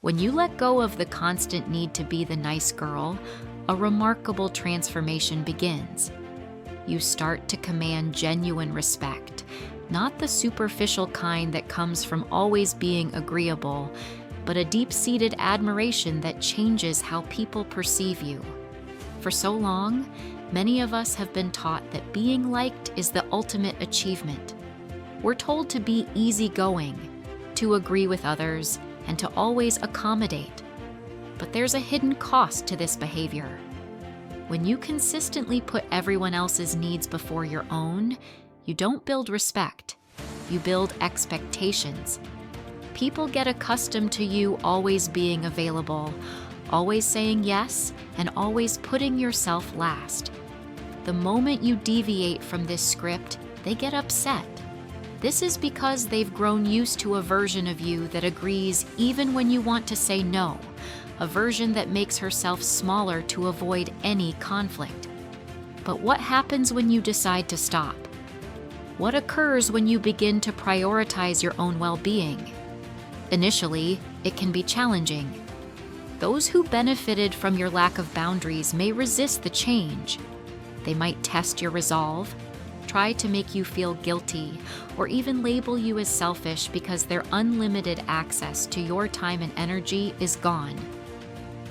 When you let go of the constant need to be the nice girl, a remarkable transformation begins. You start to command genuine respect, not the superficial kind that comes from always being agreeable, but a deep-seated admiration that changes how people perceive you. For so long, many of us have been taught that being liked is the ultimate achievement. We're told to be easygoing, to agree with others, and to always accommodate. But there's a hidden cost to this behavior. When you consistently put everyone else's needs before your own, you don't build respect, you build expectations. People get accustomed to you always being available, always saying yes, and always putting yourself last. The moment you deviate from this script, they get upset. This is because they've grown used to a version of you that agrees even when you want to say no, a version that makes herself smaller to avoid any conflict. But what happens when you decide to stop? What occurs when you begin to prioritize your own well-being? Initially, it can be challenging. Those who benefited from your lack of boundaries may resist the change. They might test your resolve, try to make you feel guilty, or even label you as selfish because their unlimited access to your time and energy is gone.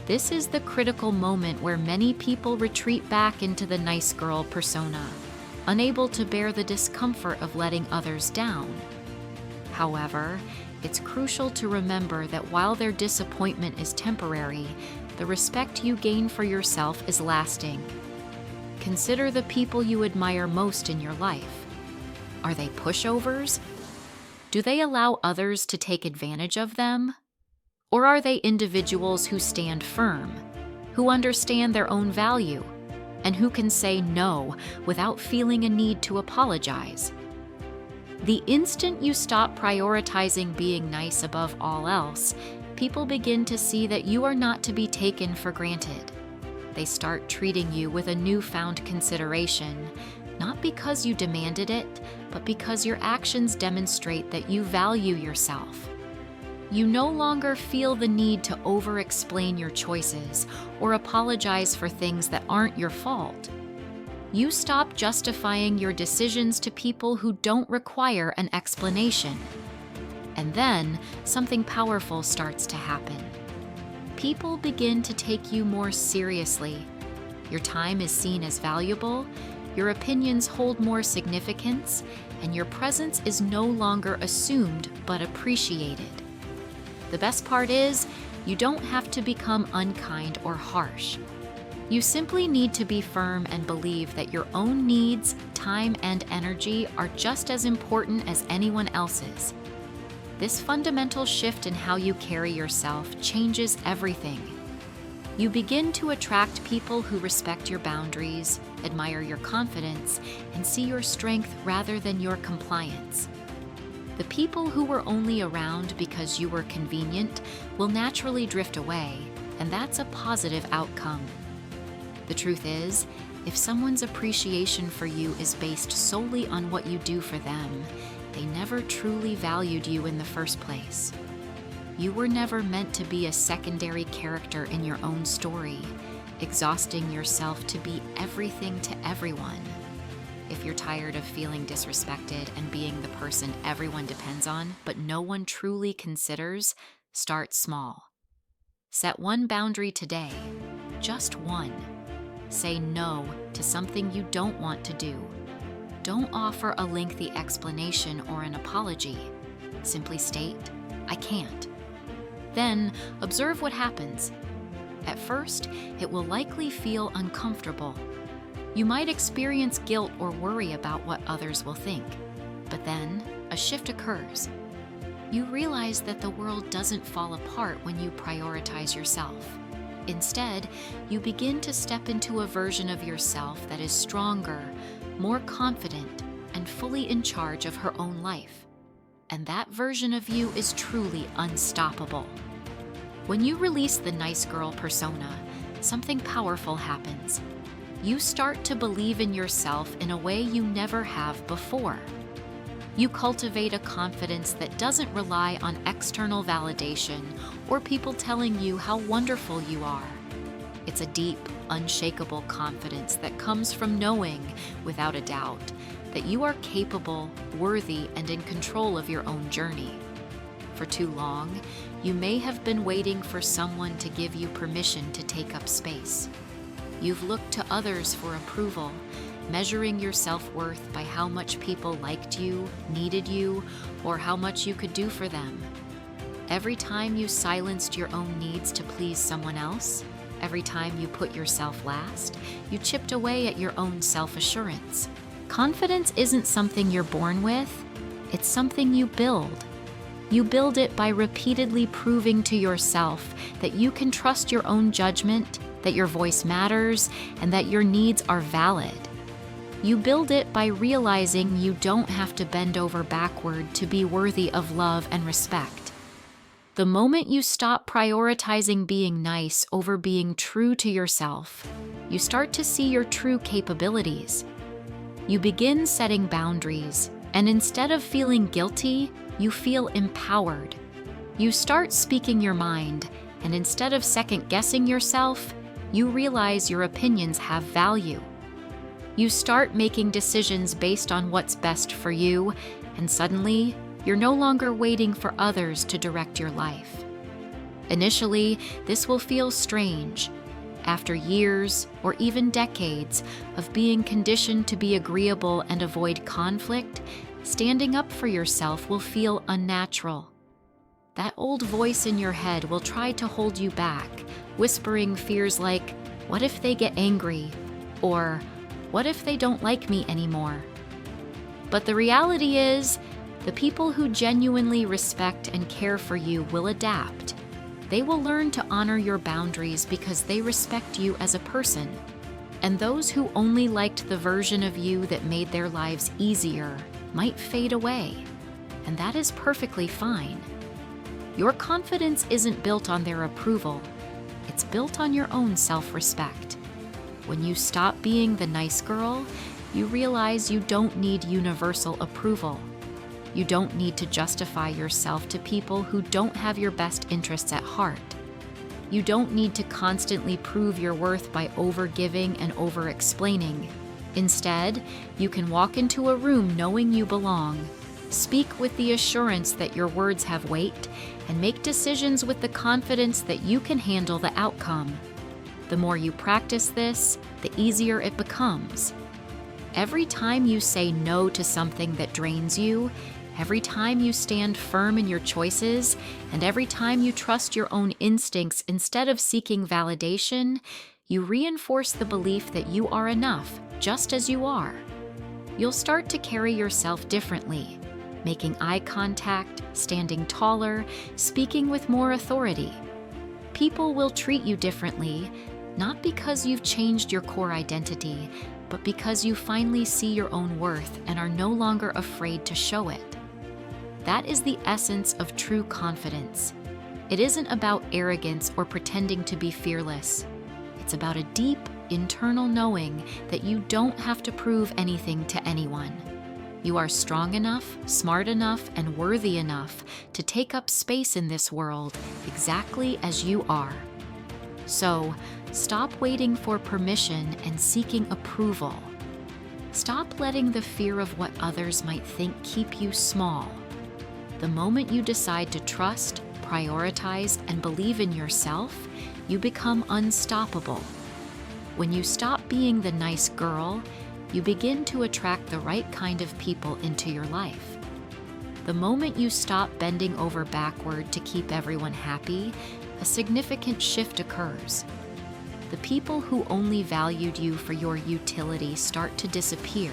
This is the critical moment where many people retreat back into the nice girl persona, unable to bear the discomfort of letting others down. However, it's crucial to remember that while their disappointment is temporary, the respect you gain for yourself is lasting. Consider the people you admire most in your life. Are they pushovers? Do they allow others to take advantage of them? Or are they individuals who stand firm, who understand their own value, and who can say no without feeling a need to apologize? The instant you stop prioritizing being nice above all else, people begin to see that you are not to be taken for granted. They start treating you with a newfound consideration, not because you demanded it, but because your actions demonstrate that you value yourself. You no longer feel the need to over-explain your choices or apologize for things that aren't your fault. You stop justifying your decisions to people who don't require an explanation. And then, something powerful starts to happen. People begin to take you more seriously. Your time is seen as valuable, your opinions hold more significance, and your presence is no longer assumed but appreciated. The best part is, you don't have to become unkind or harsh. You simply need to be firm and believe that your own needs, time, and energy are just as important as anyone else's. This fundamental shift in how you carry yourself changes everything. You begin to attract people who respect your boundaries, admire your confidence, and see your strength rather than your compliance. The people who were only around because you were convenient will naturally drift away, and that's a positive outcome. The truth is, if someone's appreciation for you is based solely on what you do for them, they never truly valued you in the first place. You were never meant to be a secondary character in your own story, exhausting yourself to be everything to everyone. If you're tired of feeling disrespected and being the person everyone depends on, but no one truly considers, start small. Set one boundary today, just one. Say no to something you don't want to do. Don't offer a lengthy explanation or an apology. Simply state, "I can't." Then, observe what happens. At first, it will likely feel uncomfortable. You might experience guilt or worry about what others will think. But then, a shift occurs. You realize that the world doesn't fall apart when you prioritize yourself. Instead, you begin to step into a version of yourself that is stronger, more confident, and fully in charge of her own life. And that version of you is truly unstoppable. When you release the nice girl persona, something powerful happens. You start to believe in yourself in a way you never have before. You cultivate a confidence that doesn't rely on external validation or people telling you how wonderful you are. It's a deep, unshakable confidence that comes from knowing, without a doubt, that you are capable, worthy, and in control of your own journey. For too long, you may have been waiting for someone to give you permission to take up space. You've looked to others for approval, measuring your self-worth by how much people liked you, needed you, or how much you could do for them. Every time you silenced your own needs to please someone else, every time you put yourself last, you chipped away at your own self-assurance. Confidence isn't something you're born with, it's something you build. You build it by repeatedly proving to yourself that you can trust your own judgment, that your voice matters, and that your needs are valid. You build it by realizing you don't have to bend over backward to be worthy of love and respect. The moment you stop prioritizing being nice over being true to yourself, you start to see your true capabilities. You begin setting boundaries, and instead of feeling guilty, you feel empowered. You start speaking your mind, and instead of second-guessing yourself, you realize your opinions have value. You start making decisions based on what's best for you, and suddenly, you're no longer waiting for others to direct your life. Initially, this will feel strange. After years, or even decades, of being conditioned to be agreeable and avoid conflict, standing up for yourself will feel unnatural. That old voice in your head will try to hold you back, whispering fears like, "What if they get angry?" or "What if they don't like me anymore?" But the reality is, the people who genuinely respect and care for you will adapt. They will learn to honor your boundaries because they respect you as a person. And those who only liked the version of you that made their lives easier might fade away. And that is perfectly fine. Your confidence isn't built on their approval. It's built on your own self-respect. When you stop being the nice girl, you realize you don't need universal approval. You don't need to justify yourself to people who don't have your best interests at heart. You don't need to constantly prove your worth by over-giving and over-explaining. Instead, you can walk into a room knowing you belong, speak with the assurance that your words have weight, and make decisions with the confidence that you can handle the outcome. The more you practice this, the easier it becomes. Every time you say no to something that drains you, every time you stand firm in your choices, and every time you trust your own instincts instead of seeking validation, you reinforce the belief that you are enough, just as you are. You'll start to carry yourself differently, making eye contact, standing taller, speaking with more authority. People will treat you differently, not because you've changed your core identity, but because you finally see your own worth and are no longer afraid to show it. That is the essence of true confidence. It isn't about arrogance or pretending to be fearless. It's about a deep, internal knowing that you don't have to prove anything to anyone. You are strong enough, smart enough, and worthy enough to take up space in this world exactly as you are. So, stop waiting for permission and seeking approval. Stop letting the fear of what others might think keep you small. The moment you decide to trust, prioritize, and believe in yourself, you become unstoppable. When you stop being the nice girl, you begin to attract the right kind of people into your life. The moment you stop bending over backward to keep everyone happy, a significant shift occurs. The people who only valued you for your utility start to disappear,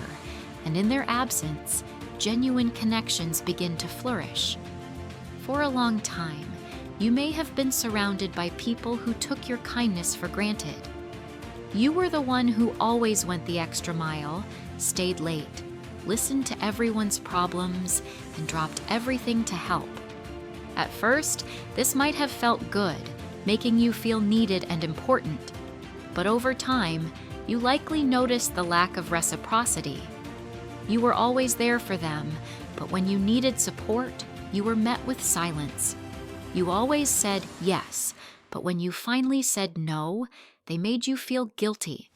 and in their absence, genuine connections begin to flourish. For a long time, you may have been surrounded by people who took your kindness for granted. You were the one who always went the extra mile, stayed late, listened to everyone's problems, and dropped everything to help. At first, this might have felt good, making you feel needed and important. But over time, you likely noticed the lack of reciprocity. You were always there for them, but when you needed support, you were met with silence. You always said yes, but when you finally said no, they made you feel guilty.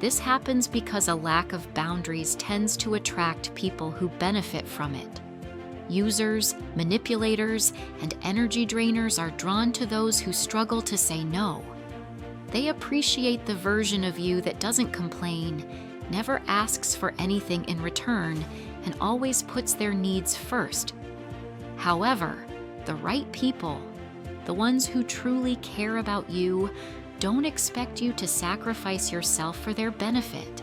This happens because a lack of boundaries tends to attract people who benefit from it. Users, manipulators, and energy drainers are drawn to those who struggle to say no. They appreciate the version of you that doesn't complain, never asks for anything in return, and always puts their needs first. However, the right people, the ones who truly care about you, don't expect you to sacrifice yourself for their benefit.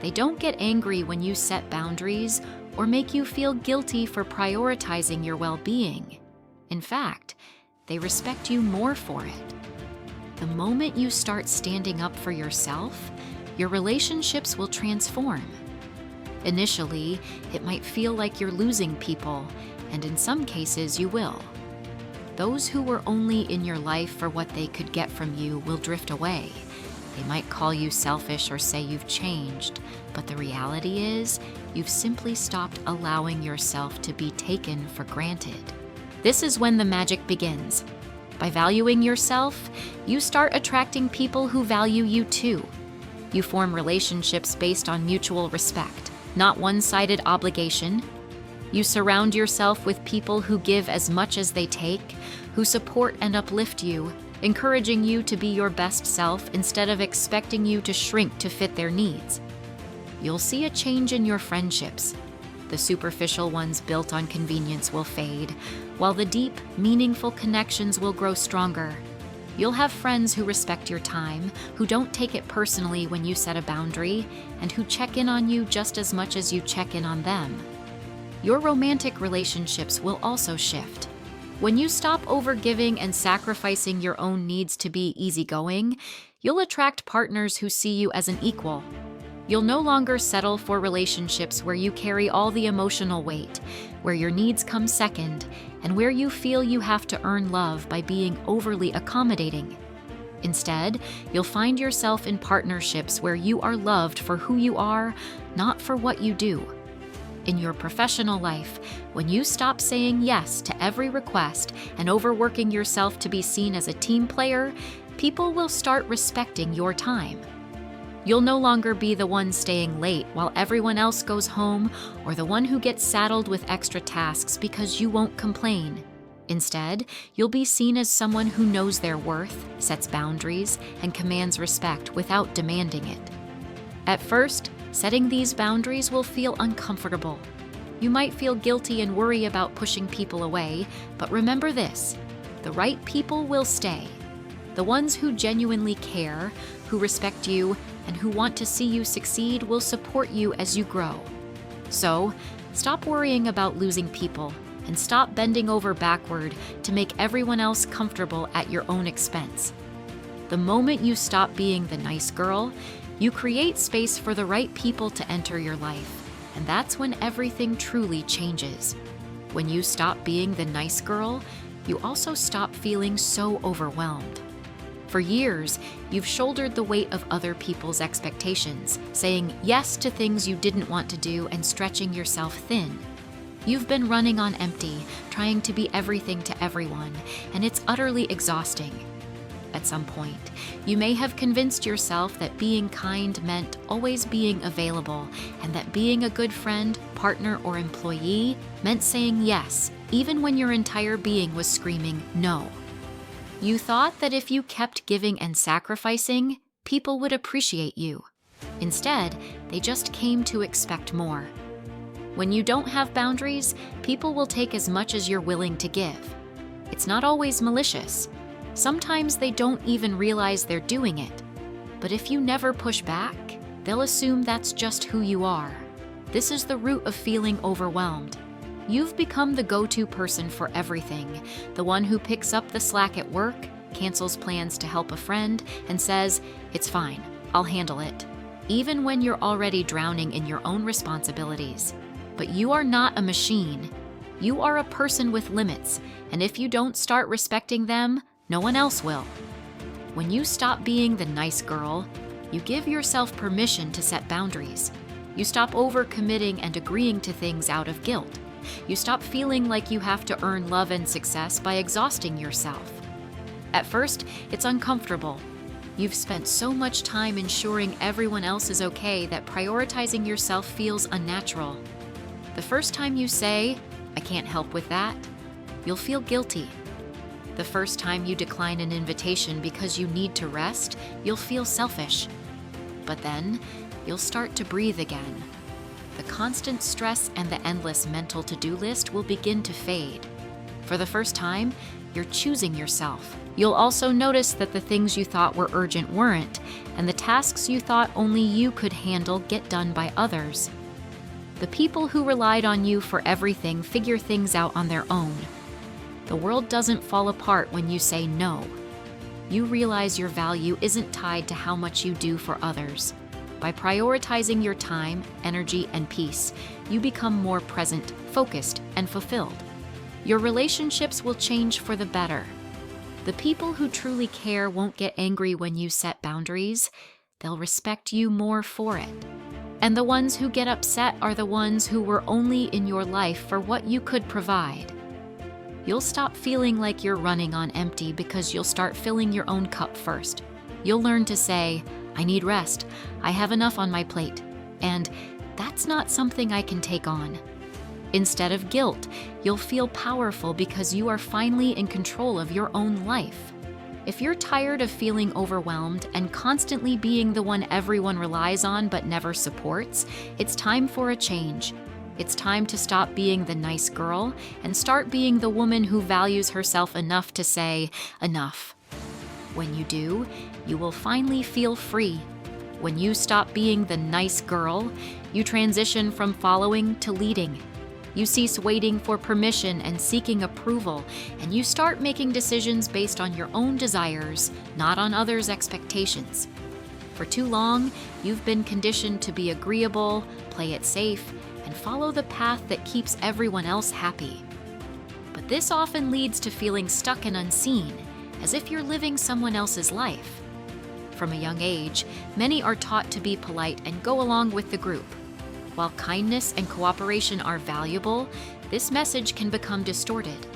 They don't get angry when you set boundaries or make you feel guilty for prioritizing your well-being. In fact, they respect you more for it. The moment you start standing up for yourself, your relationships will transform. Initially, it might feel like you're losing people, and in some cases you will. Those who were only in your life for what they could get from you will drift away. They might call you selfish or say you've changed, but the reality is, you've simply stopped allowing yourself to be taken for granted. This is when the magic begins. By valuing yourself, you start attracting people who value you too. You form relationships based on mutual respect, not one-sided obligation. You surround yourself with people who give as much as they take, who support and uplift you, encouraging you to be your best self instead of expecting you to shrink to fit their needs. You'll see a change in your friendships. The superficial ones built on convenience will fade, while the deep, meaningful connections will grow stronger. You'll have friends who respect your time, who don't take it personally when you set a boundary, and who check in on you just as much as you check in on them. Your romantic relationships will also shift. When you stop overgiving and sacrificing your own needs to be easygoing, you'll attract partners who see you as an equal. You'll no longer settle for relationships where you carry all the emotional weight, where your needs come second, and where you feel you have to earn love by being overly accommodating. Instead, you'll find yourself in partnerships where you are loved for who you are, not for what you do. In your professional life, when you stop saying yes to every request and overworking yourself to be seen as a team player, people will start respecting your time. You'll no longer be the one staying late while everyone else goes home, or the one who gets saddled with extra tasks because you won't complain. Instead, you'll be seen as someone who knows their worth, sets boundaries, and commands respect without demanding it. At first, setting these boundaries will feel uncomfortable. You might feel guilty and worry about pushing people away, but remember this: the right people will stay. The ones who genuinely care, who respect you, and who want to see you succeed will support you as you grow. So, stop worrying about losing people, and stop bending over backward to make everyone else comfortable at your own expense. The moment you stop being the nice girl, you create space for the right people to enter your life, and that's when everything truly changes. When you stop being the nice girl, you also stop feeling so overwhelmed. For years, you've shouldered the weight of other people's expectations, saying yes to things you didn't want to do and stretching yourself thin. You've been running on empty, trying to be everything to everyone, and it's utterly exhausting. At some point, you may have convinced yourself that being kind meant always being available, and that being a good friend, partner, or employee meant saying yes, even when your entire being was screaming no. You thought that if you kept giving and sacrificing, people would appreciate you. Instead, they just came to expect more. When you don't have boundaries, people will take as much as you're willing to give. It's not always malicious. Sometimes they don't even realize they're doing it. But if you never push back, they'll assume that's just who you are. This is the root of feeling overwhelmed. You've become the go-to person for everything, the one who picks up the slack at work, cancels plans to help a friend, and says, "It's fine, I'll handle it," even when you're already drowning in your own responsibilities. But you are not a machine. You are a person with limits, and if you don't start respecting them, no one else will. When you stop being the nice girl, you give yourself permission to set boundaries. You stop overcommitting and agreeing to things out of guilt. You stop feeling like you have to earn love and success by exhausting yourself. At first, it's uncomfortable. You've spent so much time ensuring everyone else is okay that prioritizing yourself feels unnatural. The first time you say, "I can't help with that," you'll feel guilty. The first time you decline an invitation because you need to rest, you'll feel selfish. But then, you'll start to breathe again. The constant stress and the endless mental to-do list will begin to fade. For the first time, you're choosing yourself. You'll also notice that the things you thought were urgent weren't, and the tasks you thought only you could handle get done by others. The people who relied on you for everything figure things out on their own. The world doesn't fall apart when you say no. You realize your value isn't tied to how much you do for others. By prioritizing your time, energy, and peace, you become more present, focused, and fulfilled. Your relationships will change for the better. The people who truly care won't get angry when you set boundaries. They'll respect you more for it. And the ones who get upset are the ones who were only in your life for what you could provide. You'll stop feeling like you're running on empty because you'll start filling your own cup first. You'll learn to say, "I need rest, I have enough on my plate," and "that's not something I can take on." Instead of guilt, you'll feel powerful because you are finally in control of your own life. If you're tired of feeling overwhelmed and constantly being the one everyone relies on but never supports, it's time for a change. It's time to stop being the nice girl and start being the woman who values herself enough to say, "Enough." When you do, you will finally feel free. When you stop being the nice girl, you transition from following to leading. You cease waiting for permission and seeking approval, and you start making decisions based on your own desires, not on others' expectations. For too long, you've been conditioned to be agreeable, play it safe, and follow the path that keeps everyone else happy. But this often leads to feeling stuck and unseen, as if you're living someone else's life. From a young age, many are taught to be polite and go along with the group. While kindness and cooperation are valuable, this message can become distorted.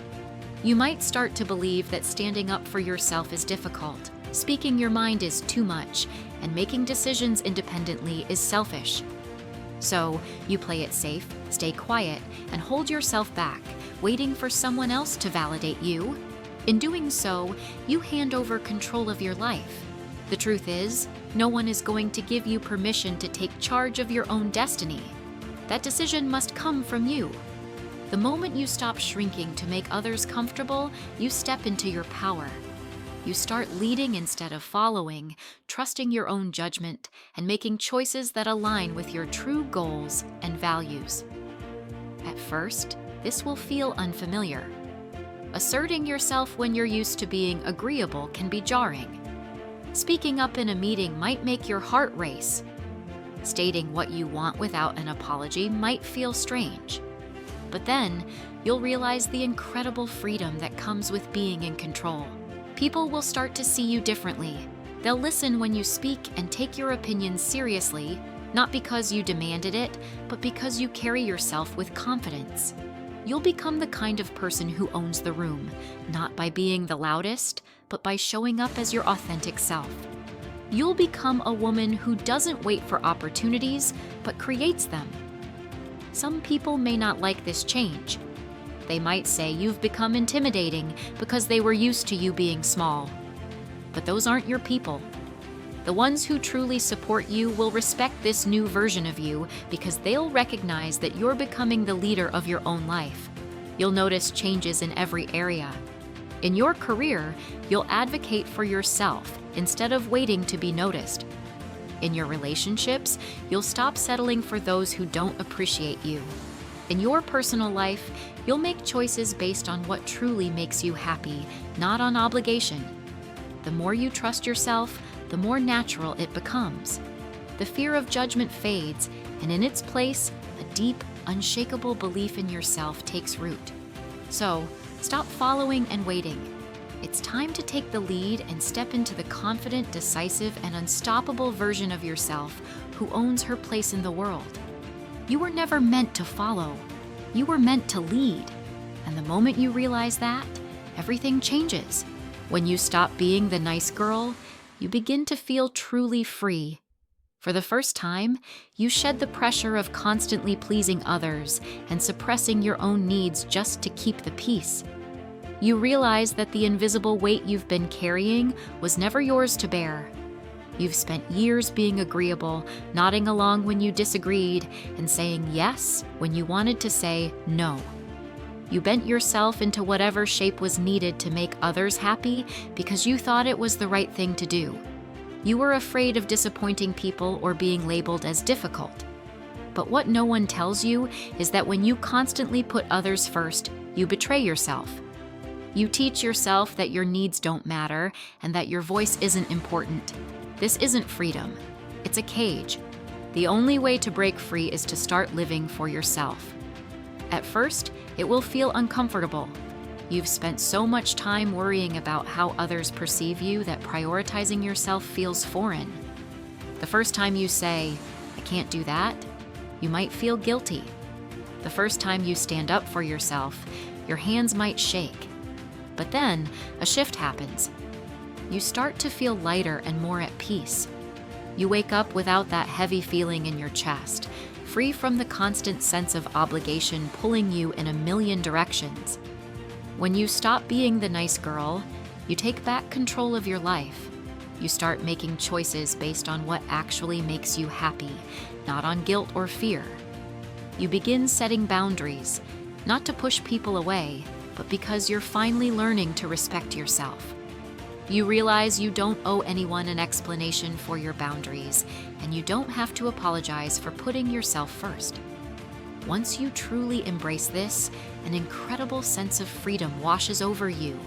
You might start to believe that standing up for yourself is difficult, speaking your mind is too much, and making decisions independently is selfish. So, you play it safe, stay quiet, and hold yourself back, waiting for someone else to validate you. In doing so, you hand over control of your life. The truth is, no one is going to give you permission to take charge of your own destiny. That decision must come from you. The moment you stop shrinking to make others comfortable, you step into your power. You start leading instead of following, trusting your own judgment, and making choices that align with your true goals and values. At first, this will feel unfamiliar. Asserting yourself when you're used to being agreeable can be jarring. Speaking up in a meeting might make your heart race. Stating what you want without an apology might feel strange. But then, you'll realize the incredible freedom that comes with being in control. People will start to see you differently. They'll listen when you speak and take your opinions seriously, not because you demanded it, but because you carry yourself with confidence. You'll become the kind of person who owns the room, not by being the loudest, but by showing up as your authentic self. You'll become a woman who doesn't wait for opportunities, but creates them. Some people may not like this change. They might say you've become intimidating because they were used to you being small. But those aren't your people. The ones who truly support you will respect this new version of you because they'll recognize that you're becoming the leader of your own life. You'll notice changes in every area. In your career, you'll advocate for yourself instead of waiting to be noticed. In your relationships, you'll stop settling for those who don't appreciate you. In your personal life, you'll make choices based on what truly makes you happy, not on obligation. The more you trust yourself, the more natural it becomes. The fear of judgment fades, and in its place, a deep, unshakable belief in yourself takes root. So, stop following and waiting. It's time to take the lead and step into the confident, decisive, and unstoppable version of yourself who owns her place in the world. You were never meant to follow. You were meant to lead. And the moment you realize that, everything changes. When you stop being the nice girl, you begin to feel truly free. For the first time, you shed the pressure of constantly pleasing others and suppressing your own needs just to keep the peace. You realize that the invisible weight you've been carrying was never yours to bear. You've spent years being agreeable, nodding along when you disagreed, and saying yes when you wanted to say no. You bent yourself into whatever shape was needed to make others happy because you thought it was the right thing to do. You were afraid of disappointing people or being labeled as difficult. But what no one tells you is that when you constantly put others first, you betray yourself. You teach yourself that your needs don't matter and that your voice isn't important. This isn't freedom. It's a cage. The only way to break free is to start living for yourself. At first, it will feel uncomfortable. You've spent so much time worrying about how others perceive you that prioritizing yourself feels foreign. The first time you say, "I can't do that," you might feel guilty. The first time you stand up for yourself, your hands might shake. But then, a shift happens. You start to feel lighter and more at peace. You wake up without that heavy feeling in your chest, free from the constant sense of obligation pulling you in a million directions. When you stop being the nice girl, you take back control of your life. You start making choices based on what actually makes you happy, not on guilt or fear. You begin setting boundaries, not to push people away, but because you're finally learning to respect yourself. You realize you don't owe anyone an explanation for your boundaries, and you don't have to apologize for putting yourself first. Once you truly embrace this, an incredible sense of freedom washes over you.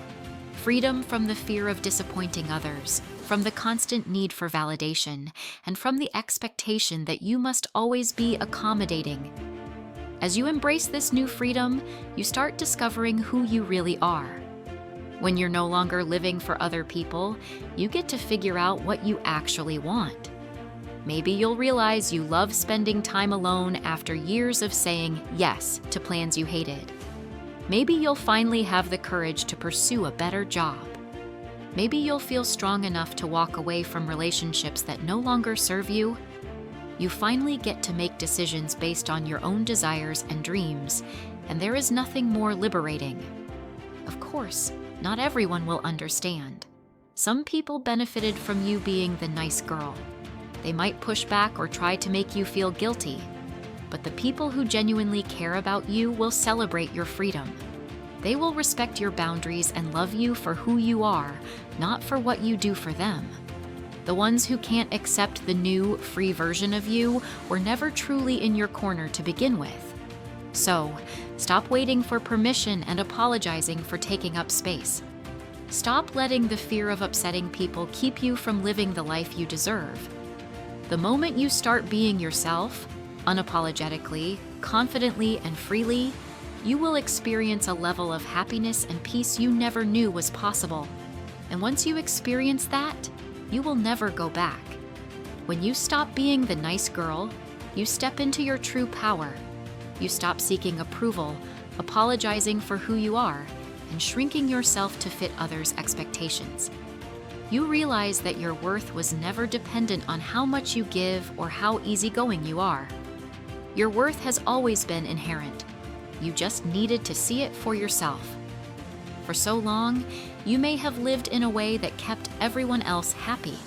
Freedom from the fear of disappointing others, from the constant need for validation, and from the expectation that you must always be accommodating. As you embrace this new freedom, you start discovering who you really are. When you're no longer living for other people, you get to figure out what you actually want. Maybe you'll realize you love spending time alone after years of saying yes to plans you hated. Maybe you'll finally have the courage to pursue a better job. Maybe you'll feel strong enough to walk away from relationships that no longer serve you. You finally get to make decisions based on your own desires and dreams, and there is nothing more liberating. Of course, not everyone will understand. Some people benefited from you being the nice girl. They might push back or try to make you feel guilty. But the people who genuinely care about you will celebrate your freedom. They will respect your boundaries and love you for who you are, not for what you do for them. The ones who can't accept the new, free version of you were never truly in your corner to begin with. So, stop waiting for permission and apologizing for taking up space. Stop letting the fear of upsetting people keep you from living the life you deserve. The moment you start being yourself, unapologetically, confidently, and freely, you will experience a level of happiness and peace you never knew was possible. And once you experience that, you will never go back. When you stop being the nice girl, you step into your true power. You stop seeking approval, apologizing for who you are, and shrinking yourself to fit others' expectations. You realize that your worth was never dependent on how much you give or how easygoing you are. Your worth has always been inherent. You just needed to see it for yourself. For so long, you may have lived in a way that kept everyone else happy.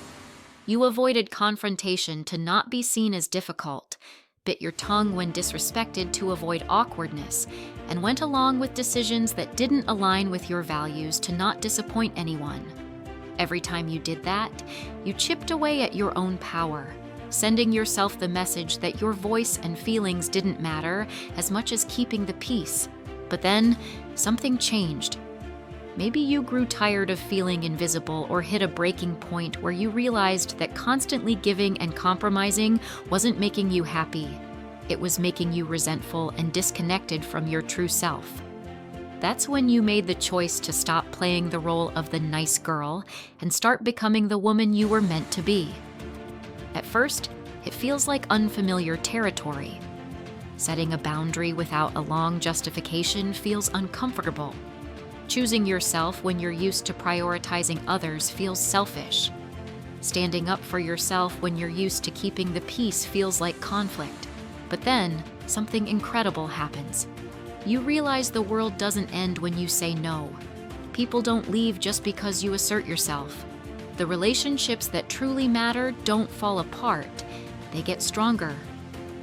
You avoided confrontation to not be seen as difficult, bit your tongue when disrespected to avoid awkwardness, and went along with decisions that didn't align with your values to not disappoint anyone. Every time you did that, you chipped away at your own power, sending yourself the message that your voice and feelings didn't matter as much as keeping the peace. But then, something changed. Maybe you grew tired of feeling invisible or hit a breaking point where you realized that constantly giving and compromising wasn't making you happy. It was making you resentful and disconnected from your true self. That's when you made the choice to stop playing the role of the nice girl and start becoming the woman you were meant to be. At first, it feels like unfamiliar territory. Setting a boundary without a long justification feels uncomfortable. Choosing yourself when you're used to prioritizing others feels selfish. Standing up for yourself when you're used to keeping the peace feels like conflict. But then, something incredible happens. You realize the world doesn't end when you say no. People don't leave just because you assert yourself. The relationships that truly matter don't fall apart. They get stronger.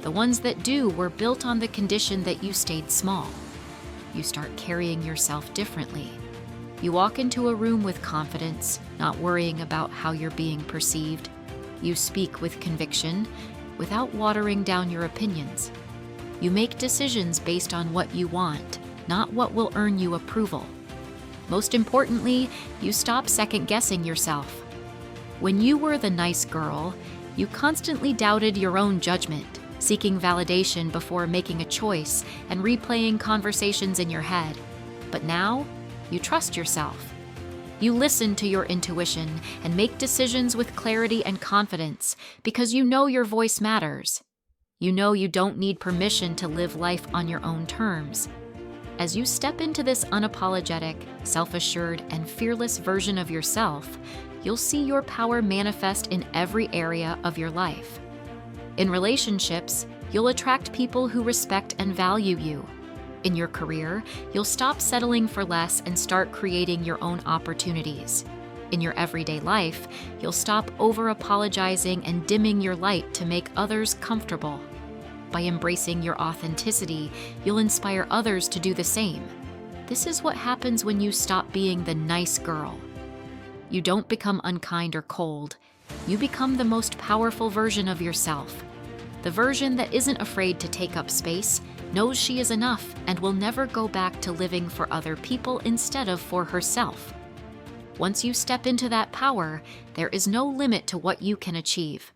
The ones that do were built on the condition that you stayed small. You start carrying yourself differently. You walk into a room with confidence, not worrying about how you're being perceived. You speak with conviction, without watering down your opinions. You make decisions based on what you want, not what will earn you approval. Most importantly, you stop second-guessing yourself. When you were the nice girl, you constantly doubted your own judgment, seeking validation before making a choice and replaying conversations in your head. But now, you trust yourself. You listen to your intuition and make decisions with clarity and confidence because you know your voice matters. You know you don't need permission to live life on your own terms. As you step into this unapologetic, self-assured, and fearless version of yourself, you'll see your power manifest in every area of your life. In relationships, you'll attract people who respect and value you. In your career, you'll stop settling for less and start creating your own opportunities. In your everyday life, you'll stop over-apologizing and dimming your light to make others comfortable. By embracing your authenticity, you'll inspire others to do the same. This is what happens when you stop being the nice girl. You don't become unkind or cold. You become the most powerful version of yourself. The version that isn't afraid to take up space, knows she is enough, and will never go back to living for other people instead of for herself. Once you step into that power, there is no limit to what you can achieve.